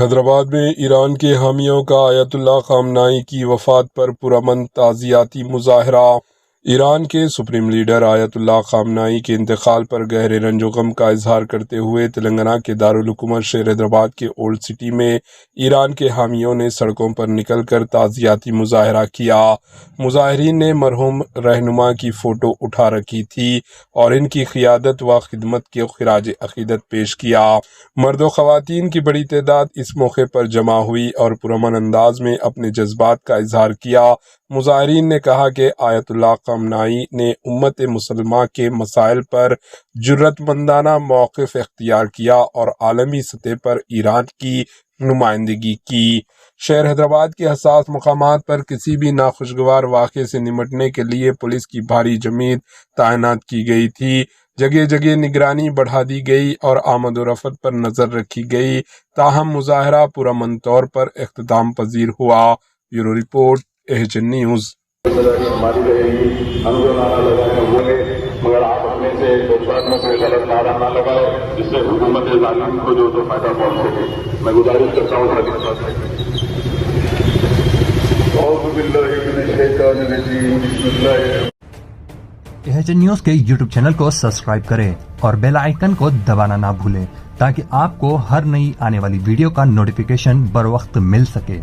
حیدرآباد میں ایران کے حامیوں کا آیت اللہ خامنائی کی وفات پر پرامن تعزیتی مظاہرہ۔ ایران کے سپریم لیڈر آیت اللہ خامنائی کے انتقال پر گہرے رنج و غم کا اظہار کرتے ہوئے تلنگانہ کے دارالحکومت شہر حیدرآباد کے اولڈ سٹی میں ایران کے حامیوں نے سڑکوں پر نکل کر تعزیتی مظاہرہ کیا۔ مظاہرین نے مرحوم رہنما کی فوٹو اٹھا رکھی تھی اور ان کی قیادت و خدمت کے خراج عقیدت پیش کیا۔ مرد و خواتین کی بڑی تعداد اس موقع پر جمع ہوئی اور پرامن انداز میں اپنے جذبات کا اظہار کیا۔ مظاہرین نے کہا کہ آیت اللہ خامنائی نے امت مسلمہ کے مسائل پر جرأت مندانہ موقف اختیار کیا اور عالمی سطح پر ایران کی نمائندگی کی۔ شہر حیدرآباد کے حساس مقامات پر کسی بھی ناخوشگوار واقعے سے نمٹنے کے لیے پولیس کی بھاری جمعیت تعینات کی گئی تھی۔ جگہ جگہ نگرانی بڑھا دی گئی اور آمد و رفت پر نظر رکھی گئی، تاہم مظاہرہ پرامن طور پر اختتام پذیر ہوا۔ Bureau report H news. ہماری رہے گی، ہم جو نعرہ لگائے وہ ہے، مگر آپ اپنے سے لوکسبھا میں کوئی غلط نعرہ نہ لگائے جس سے حکومت ظالم کو جو تو فائدہ پہنچ سکے۔ میں گزارش کرتا ہوں اعوذ باللہ من الشیطان الرجیم، بسم اللہ۔ ایچ نیوز کے یوٹیوب چینل کو سبسکرائب کریں اور بیل آئیکن کو دبانا نہ بھولیں تاکہ آپ کو ہر نئی آنے والی ویڈیو کا نوٹیفیکیشن بر وقت مل سکے۔